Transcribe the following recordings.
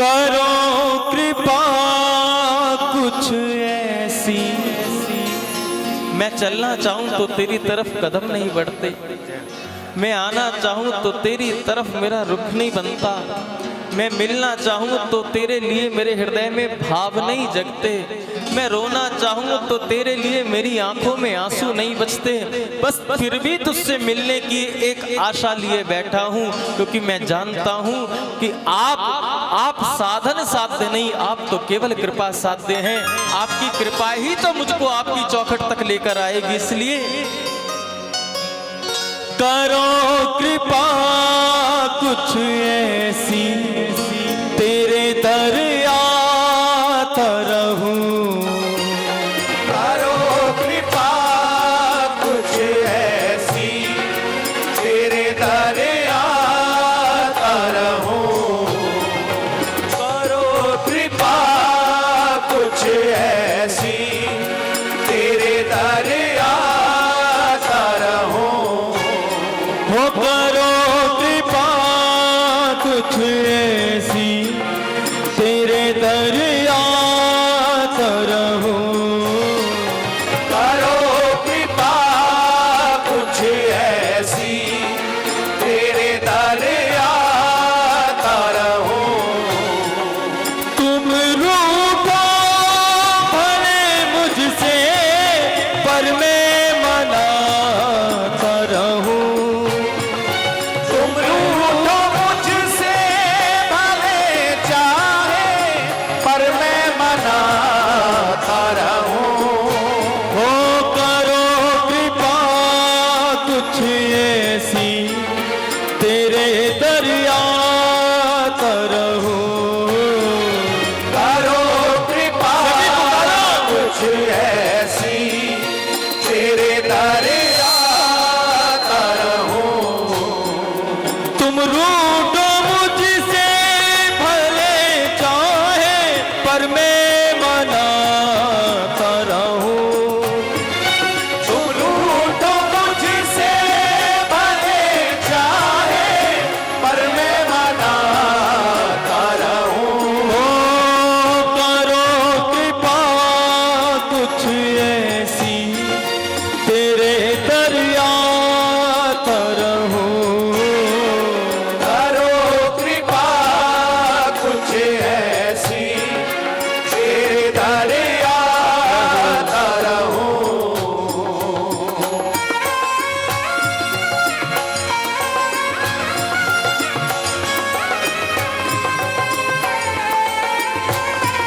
करो कृपा कुछ ऐसी, मैं चलना चाहूं तो तेरी तरफ कदम नहीं बढ़ते, मैं आना चाहूं तो तेरी तरफ मेरा रुख नहीं बनता, मैं मिलना चाहूं तो तेरे लिए मेरे हृदय में भाव नहीं जगते, मैं रोना चाहूं तो तेरे लिए मेरी आंखों में आंसू नहीं बचते। बस फिर भी तुझसे मिलने की एक आशा लिए बैठा हूं, क्योंकि मैं जानता हूं कि आप साधन साध्य नहीं, आप तो केवल कृपा साध्य हैं। आपकी कृपा ही तो मुझको आपकी चौखट तक लेकर आएगी। इसलिए करो कृपा कुछ ऐसी, तेरे दर आता रहूं। करो कृपा कुछ ऐसी, तेरे दर आता रहूं। करो कृपा कुछ ऐसी, तेरे दर आता रहूं। हो करो कृपा कुछ ऐसी, तेरे दर आता रहूं। करो कृपा कुछ ऐसी, तेरे दर आता रहूं। तुम रूठो भले मुझसे, पर मैं मनाता रहूं। तुम रूठो मुझसे भले चाहे, पर मैं मनाता रहूं। हो करो कृपा कुछ ऐसी, तेरे दरिया रहूं। करो कृपा कुछ ऐसी, तेरे दर आता रहूं। तुम रूठो मुझसे भले चाहे, पर मैं मनाता रहूं। तुम रूठो मुझसे भले चाहे, पर मैं मनाता रहूं। हो करो कृपा कुछ ऐसी, तेरे दरिया रहूं। करो कृपा कुछ ऐसी, तेरे दर आता रहूं।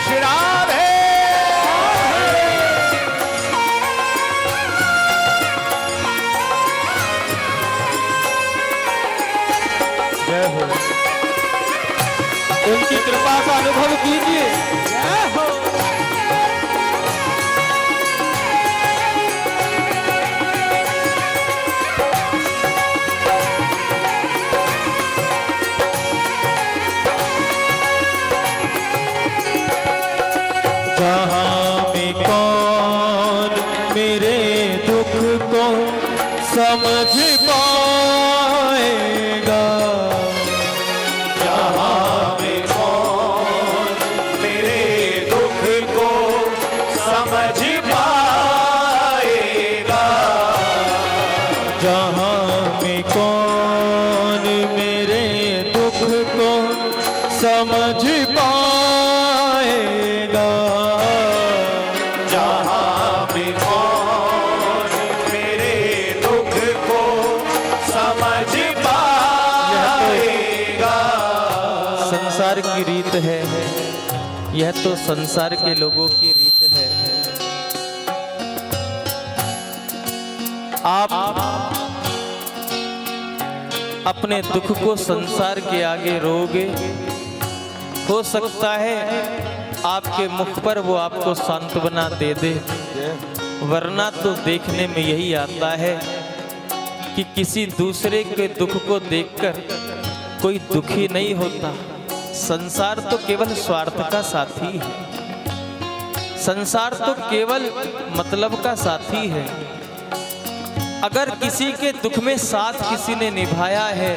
श्री राम है। जय हो। उनकी कृपा का अनुभव कीजिए। जय हो। जहाँ में कौन मेरे दुख को समझ पाएगा, जहाँ में कौन मेरे दुख को समझ पाएगा। जहाँ में कौन मेरे दुख को समझ पाएगा। जहाँ में कौन मेरे दुख को समझ पाएगा। संसार की रीत है, यह तो संसार के लोगों की रीत है। आप अपने दुख को संसार के आगे रोगे, हो सकता है आपके मुख पर वो आपको सांत्वना दे दे, वरना तो देखने में यही आता है कि किसी दूसरे के दुख को देखकर कोई दुखी नहीं होता। संसार तो केवल स्वार्थ का साथी है, संसार तो केवल मतलब का साथी है। अगर किसी के दुख में साथ किसी ने निभाया है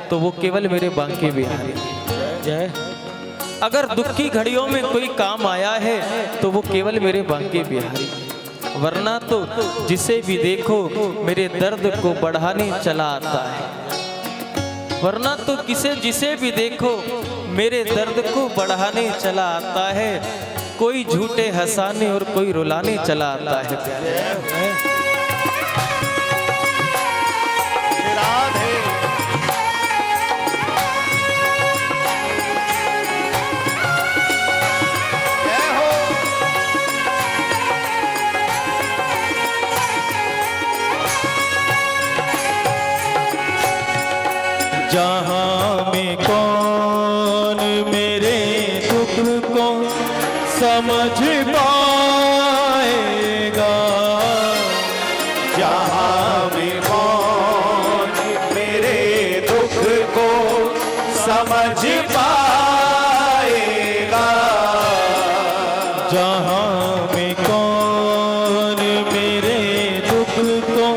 तो वो केवल मेरे बांके बिहारी। जय। अगर दुख की घड़ियों में कोई काम आया है तो वो केवल मेरे बांके बिहारी, वरना तो जिसे भी देखो मेरे दर्द को बढ़ाने चला आता है। वरना तो जिसे भी देखो मेरे दर्द को बढ़ाने चला आता है। कोई झूठे हंसाने और कोई रुलाने चला आता है। राधे जय हो। जहाँ में कौन मेरे दुख को समझ पाएगा, जहाँ में कौन मेरे दुख को समझ पाएगा, जहाँ में कौन मेरे दुख को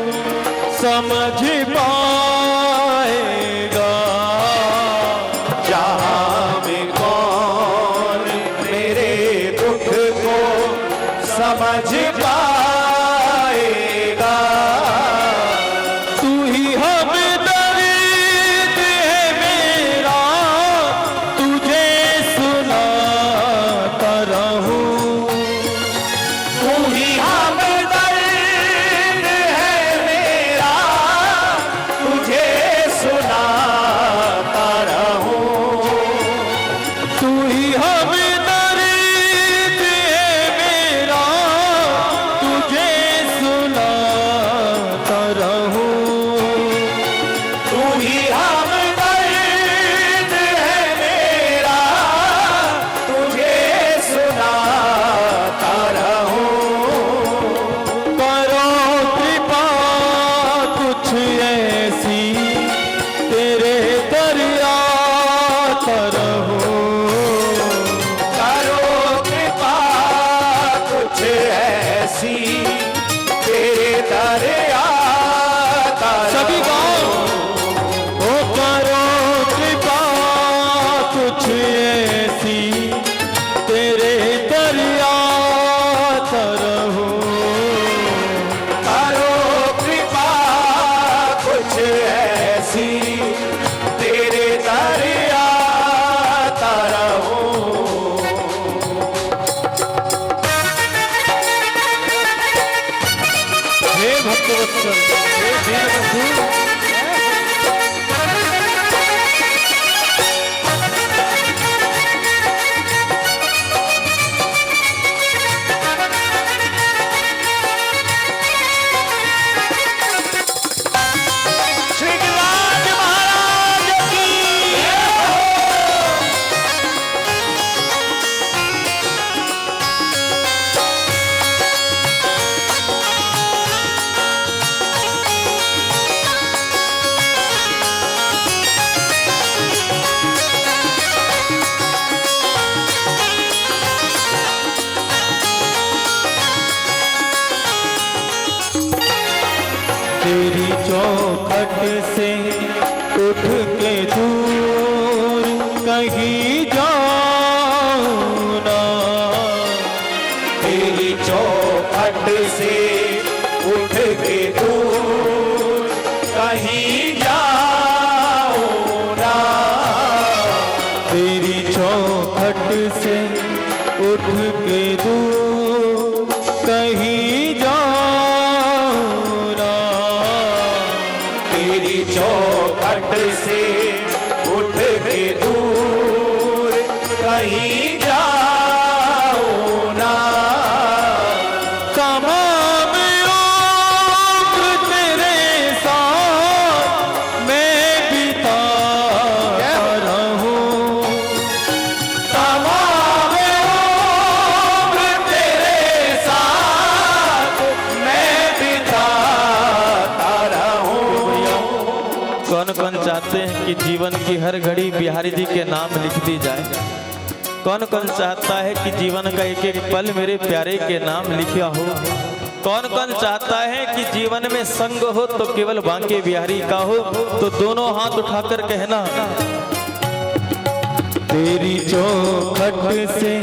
समझ पाएगा, जहाँ में कौन मेरे दुख को समझ पाएगा, तू ही हमदर्द है मेरा, तुझे सुनाता रहूं। तू ही हमदर्द है मेरा, तुझे सुनाता रहूं। तू ही हमदर्द है मेरा, तुझे सुनाता रहूं। तू ही हमदर्द है मेरा, तुझे सुनाता रहूं। करो कृपा कुछ ऐसी, तेरे दरिया तरहूं। करो कृपा कुछ ऐसी, तेरे दरिया सभी गाओ। ओ करो कृपा कुछ ऐसी, तेरे दरिया तरहूं। करो कृपा कुछ ऐसी, तेरे दरिया तरहूं। हे भक्तवत्सल, हे दीनबंधु, श्री गिरिराज महाराज की तेरी चौखट से उठ के दूर कहीं जाऊं ना। तेरी चौखट से उठ के दूर कहीं जाऊं ना। तेरी चौखट से उठ के दूर कहीं जाऊं ना। तेरी चौखट से उठ के दूर कहीं जाऊं ना। तमाम उम्र तेरे साथ मैं बिताता रहूं। तमाम उम्र तेरे साथ मैं बिताता रहूं। कौन कौन चाहते हैं कि जीवन की हर घड़ी बिहारी जी के नाम लिख दी जाए? कौन कौन चाहता है कि जीवन का एक एक पल मेरे प्यारे के नाम लिखा हो? कौन कौन चाहता है कि जीवन में संग हो तो केवल बांके बिहारी का हो? तो दोनों हाथ उठाकर कहना, तेरी चौखट से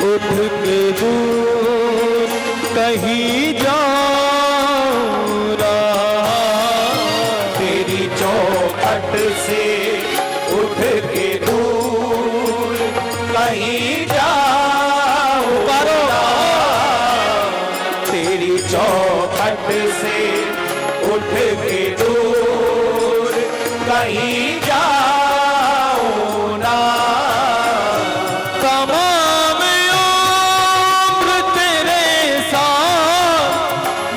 उठ के दूर कहीं जाऊं रहा, तेरी चौखट से उठ के दूर कहीं जाऊंगा, तेरी चौखट से उठ के दूर कहीं जाऊंगा। तमाम उम्र तेरे साथ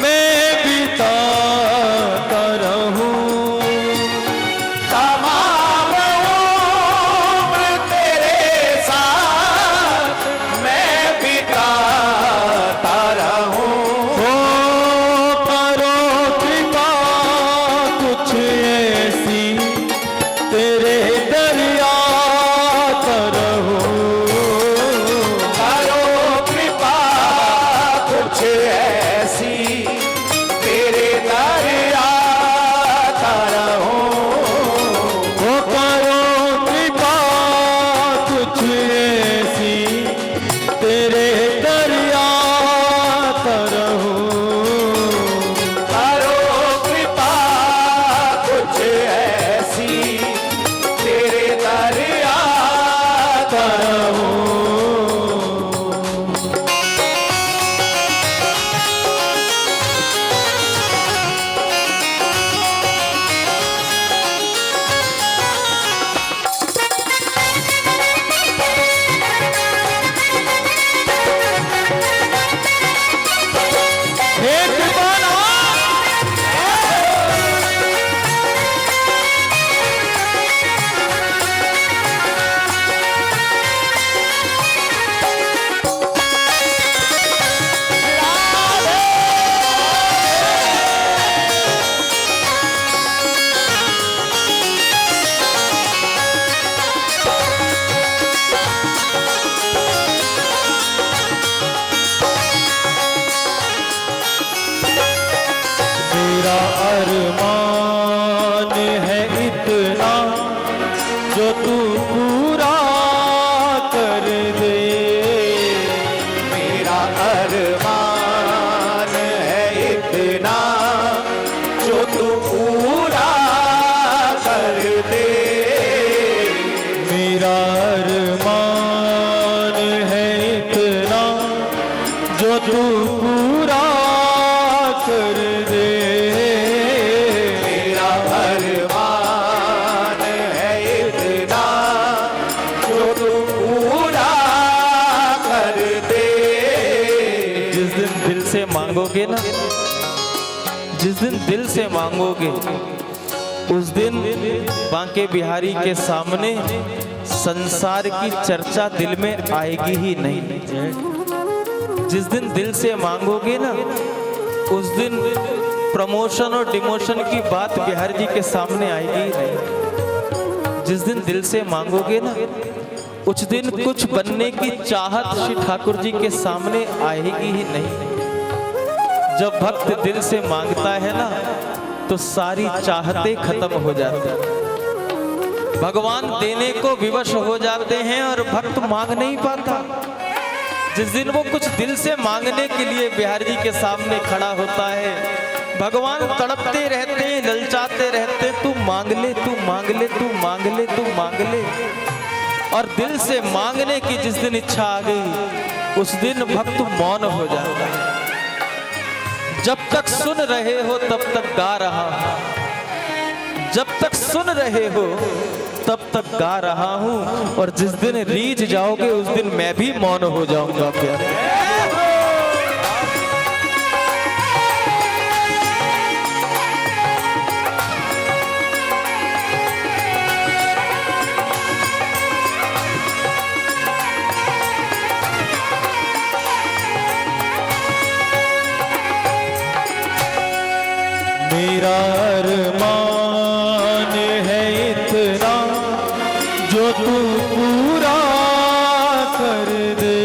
मैं बिताता रहूं, तमाम उम्र तेरे साथ मैं बिताता रहूं। हो करो कृपा कुछ ऐसी तेरे दरिया तरहूं, करो कृपा कुछ ऐसी तेरे दरिया तरहूं। हो करो कृपा कुछ ऐसी तेरे दरिया तरहूं, करो कृपा कुछ ऐसी तेरे दरिया तरहूं। हे कृपाना मेरा अरमान है इतना जो तू पूरा कर दे, मेरा अरमान है इतना जो तू पूरा कर दे। मेरा अरमान है इतना जो तू पूरा कर दे, मेरा अरमान है इतना जो तू पूरा कर दे। जिस दिन दिल से मांगोगे ना, जिस दिन दिल से मांगोगे उस दिन बांके बिहारी के सामने संसार की चर्चा दिल में आएगी ही नहीं। जिस दिन दिल से मांगोगे ना उस दिन प्रमोशन और डिमोशन की बात बिहारी जी के सामने आएगी ही नहीं। जिस दिन दिल से मांगोगे ना उस दिन कुछ बनने की चाहत श्री ठाकुर जी के सामने आएगी ही नहीं। जब भक्त दिल से मांगता है ना तो सारी चाहतें खत्म हो जाती हैं। भगवान देने को विवश हो जाते हैं और भक्त मांग नहीं पाता। जिस दिन वो कुछ दिल से मांगने के लिए बिहारी जी के सामने खड़ा होता है, भगवान तड़पते रहते हैं, ललचाते रहते हैं, तू मांग ले, तू मांग ले, तू मांग ले, तू मांग ले। और दिल से मांगने की जिस दिन इच्छा आ गई उस दिन भक्त मौन हो जाता है। जब तक सुन रहे हो तब तक गा रहा हूं, जब तक सुन रहे हो तब तक गा रहा हूं, और जिस दिन रीझ जाओगे उस दिन मैं भी मौन हो जाऊंगा प्यारे। मेरा अरमान है इतना जो तू पूरा कर दे,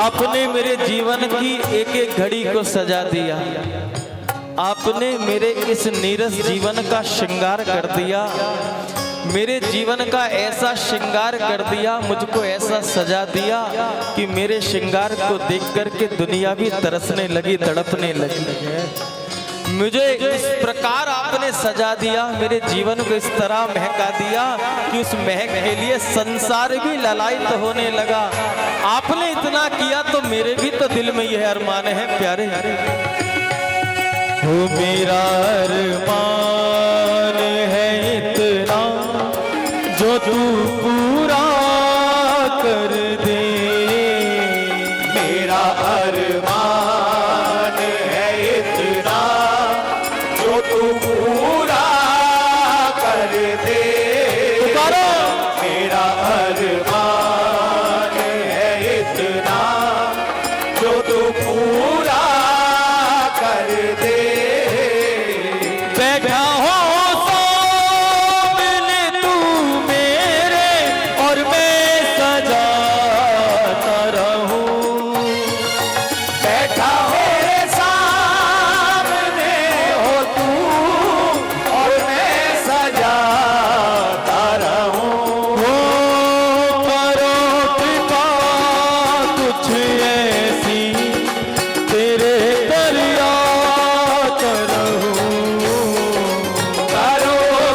आपने मेरे जीवन की एक एक घड़ी को सजा दिया। आपने मेरे इस नीरस जीवन का श्रृंगार कर दिया। मेरे जीवन का ऐसा श्रृंगार कर दिया, मुझको ऐसा सजा दिया कि मेरे श्रृंगार को देख करके दुनिया भी तरसने लगी, तड़पने लगी। मुझे इस प्रकार आपने सजा दिया, मेरे जीवन को इस तरह महका दिया कि उस महक के लिए संसार भी ललायित होने लगा। आपने इतना किया तो मेरे भी तो दिल में यह अरमान है प्यारे। हो मेरा अरमान है इतना जो तू पूरा कर दे। मेरा अरमान है इतना जो तू पूरा कर दे। मेरा अरमान है इतना जो तू पूरा कर दे। बैठा हो सामने तू मेरे और मैं सजाता रहूं। बैठा हो सामने हो तू और मैं सजाता रहूं। हो करो कृपा कुछ ऐसी तेरे दरिया करो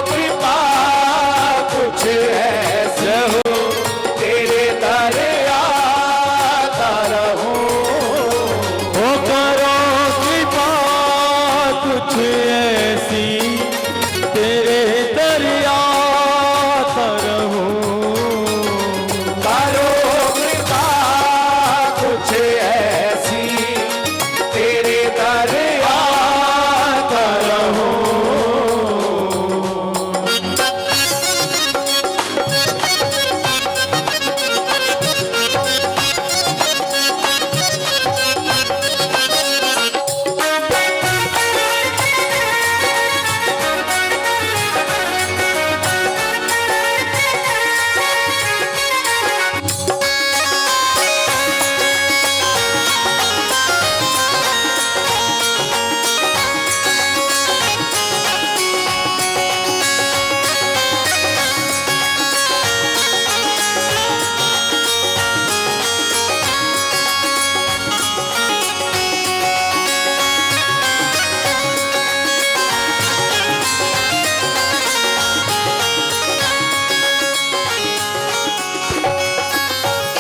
कृपा कुछ ऐसे हो तेरे दरिया रहूं। हो करो कृपा कुछ ऐसी तेरे दरिया रहूं। करो कृपा कुछ ऐसी तेरे दरिया रहूं।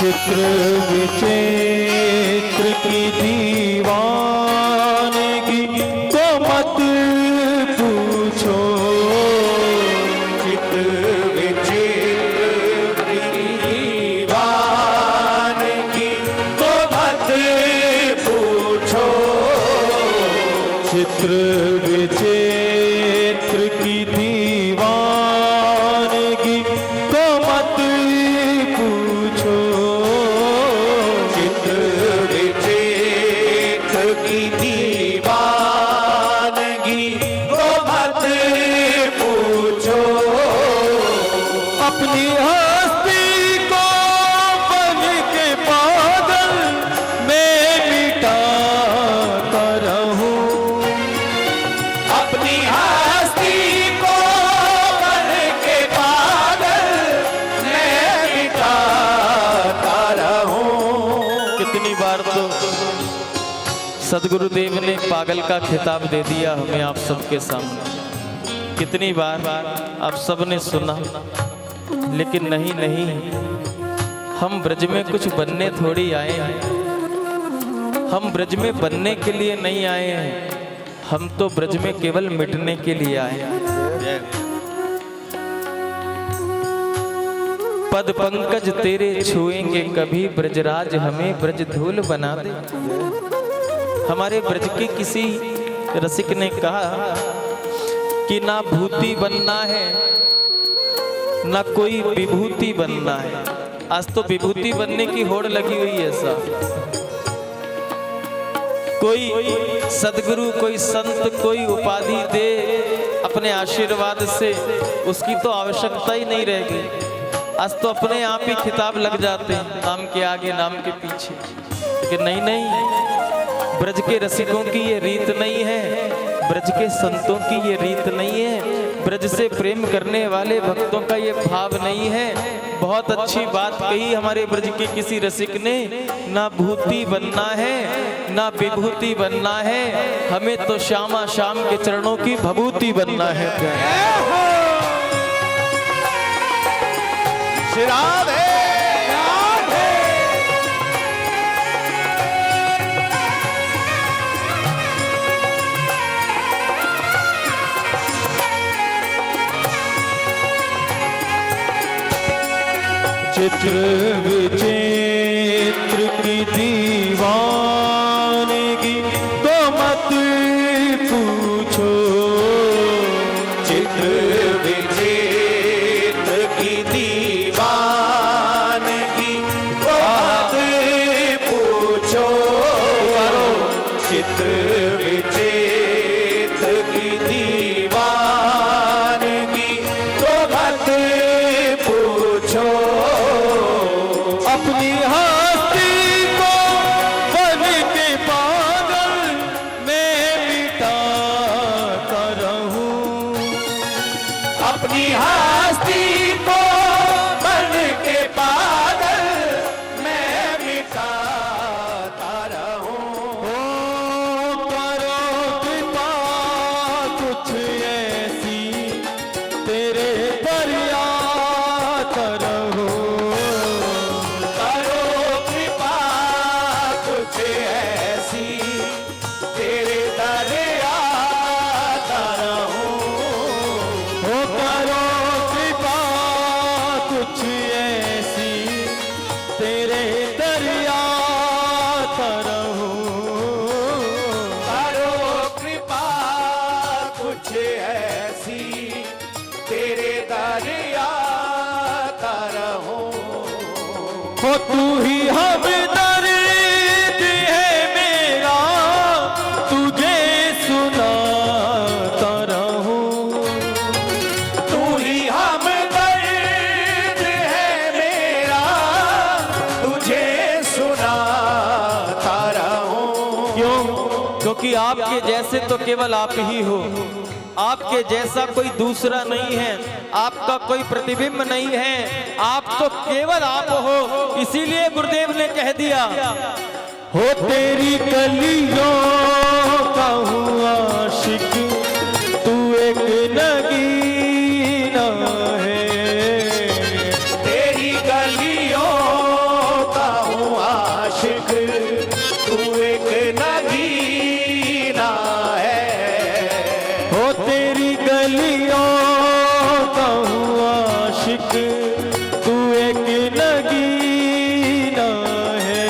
चित्र विचित्र की दीवानगी को मत पूछो। चित्र विचित्र दीवानगी को मत पूछो। चित्र विचित्र की दीवानगी को मत पूछो। चित्र विचित्र की दीवानगी को मत पूछो। अपनी हस्ती को बन के पागल मैं मिटाता रहूं। अपनी हस्ती को बन के पागल मैं मिटाता रहूं। कितनी बार तो सदगुरुदेव ने पागल का खिताब दे दिया हमें आप सबके सामने। कितनी बार आप सबने सुना, लेकिन नहीं नहीं, हम ब्रज में कुछ बनने थोड़ी आए हैं। हम ब्रज में बनने के लिए नहीं आए हैं, हम तो ब्रज में केवल मिटने के लिए आए हैं। पद पंकज तेरे छुएंगे कभी, ब्रजराज हमें ब्रज धूल बना दे। हमारे ब्रज के किसी रसिक ने कहा कि ना भूति बनना है ना कोई विभूति बनना है। आज तो विभूति बनने की होड़ लगी हुई है साहब। कोई सदगुरु, कोई संत, कोई उपाधि दे अपने आशीर्वाद से, उसकी तो आवश्यकता ही नहीं रहेगी। आज तो अपने आप ही खिताब लग जाते हैं, नाम के आगे नाम के पीछे। कि नहीं नहीं, ब्रज के रसिकों की ये रीत नहीं है, ब्रज के संतों की ये रीत नहीं है, ब्रज से प्रेम करने वाले भक्तों का ये भाव नहीं है। बहुत अच्छी बात कही हमारे ब्रज के किसी रसिक ने, ना भूति बनना है ना विभूति बनना है, हमें तो श्यामा श्याम के चरणों की भभूति बनना है। श्री राधे राधे। चित्र विचित्र की दीवानगी तो मत पूछो, चित्र विचित्र की दीवानगी तो मत पूछो, चित्र विचित्र की दीवानगी तो मत पूछो। अपनी हस्ती को बन के पागल मैं मिटाता रहूं, अपनी हस्ती को बन के पागल मैं मिटाता रहूं। करो कृपा कुछ ऐसी तेरे पर याद रहूं, करो कृपा कुछ ऐसी तेरे दर आता रहूं। करो कृपा कुछ ऐसी तेरे दरिया रहूं, करो कृपा कुछ ऐसी तेरे दर आता रहूं। हो तू ही हमदर्द है मेरा, तुझे सुनाता रहूं, तू ही हमदर्द है मेरा, तुझे सुनाता रहूं। क्यों? क्योंकि आपके जैसे तो केवल आप ही हो, आपके जैसा कोई दूसरा नहीं है, आपका कोई प्रतिबिंब नहीं है, आप तो केवल आप हो। इसीलिए गुरुदेव ने कह दिया, हो तेरी गलियों का हुआ आशिक, तू एक नगीना है, तेरी गलियों का हूँ आशिक, तू एक नगीना है। हो तेरी गलियों का हुआ आशिक, तू एक नगीना है,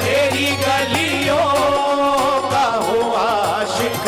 तेरी गलियों का हूँ आशिक,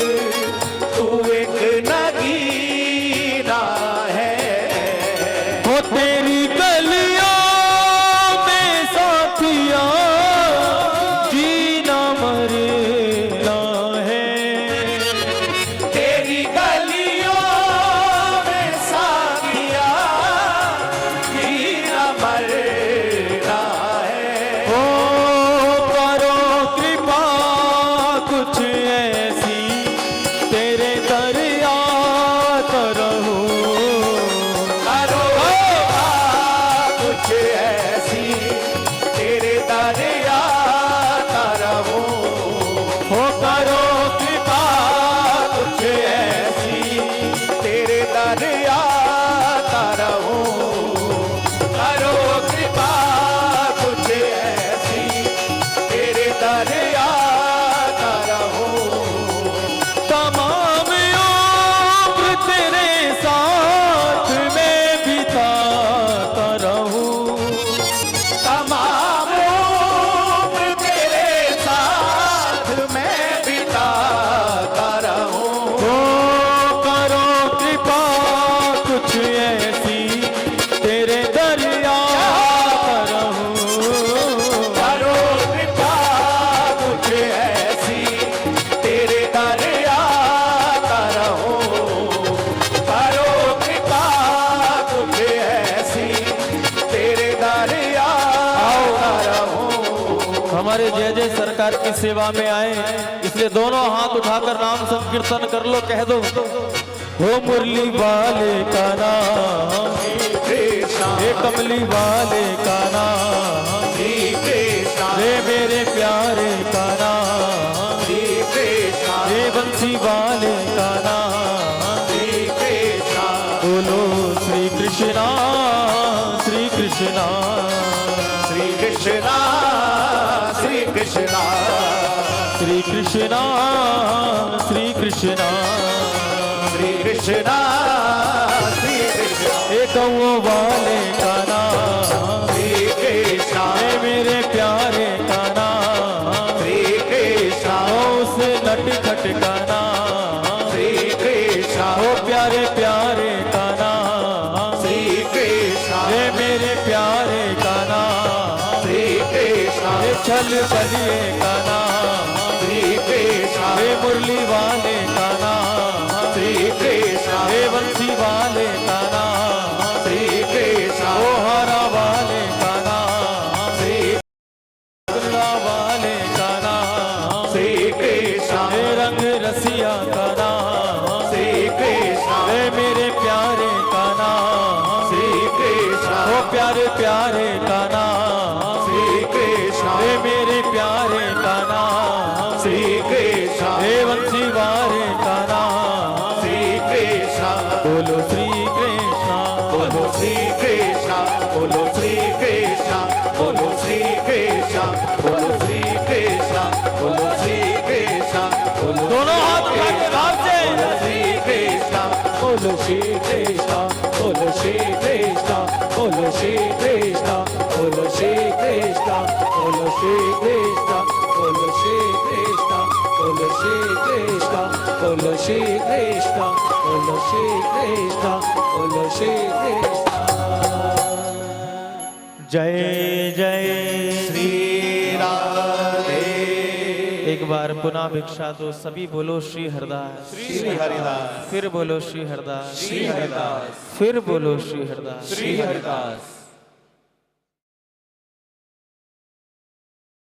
हमारे जय जय सरकार की सेवा में आए, इसलिए दोनों हाथ उठाकर नाम संकीर्तन कर लो, कह दो हो मुरली वाले का नाम, हे कमली वाले का नाम, हे मेरे प्यारे का नाम, हे बंसी वाले का नाम, बोलो श्री कृष्णा श्री कृष्णा श्री कृष्णा श्री कृष्णा श्री कृष्णा श्री कृष्णा श्री कृष्णा श्री कृष्णा हे कौओं वाले का नाम, श्री कृष्णा हे मेरे प्यारे का नाम, श्री कृष्णा उस नटखट का नाम, श्री कृष्णा हो प्यारे प्यारे का नाम, श्री कृष्णा हे मेरे प्यारे का नाम, श्री कृष्णा हे छल बलिए का नाम, श्री कृष्णा हे मुरली वाले का नाम, श्री कृष्णा हे बंसी वाले का नाम, श्री कृष्णा ओ हरा वाले का नाम, श्री गुल्ला वाले का नाम, श्री कृष्णा हे रंग रसिया का नाम, श्री कृष्णा हे मेरे प्यारे का नाम, श्री कृष्णा ओ प्यारे प्यारे का नाम, श्री कृष्णा हे मेरे प्यारे का नाम, श्री कृष्णा हे बंसी वाले का नाम, श्री कृष्णा बोलो श्री कृष्णा बोलो श्री कृष्णा बोलो श्री कृष्णा बोलो श्री कृष्णा बोलो श्री कृष्णा बोलो श्री कृष्णा बोलो दोनों हाथ उठा के भाव से श्री कृष्णा बोलो श्री कृष्णा बोलो श्री कृष्णा बोलो श्री कृष्णा बोलो श्री कृष्णा बोलो श्री कृष्णा बोलो श्री कृष्णा बोलो श्री कृष्णा बोलो श्री कृष्णा बोलो श्री कृष्णा बोलो श्री कृष्णा जय जय श्री राधे एक बार पुनः भिक्षा दो सभी, बोलो श्री हरदास, श्री हरिदास फिर बोलो श्री हरदास, श्री हरिदास फिर बोलो श्री हरदास। श्री हरिदास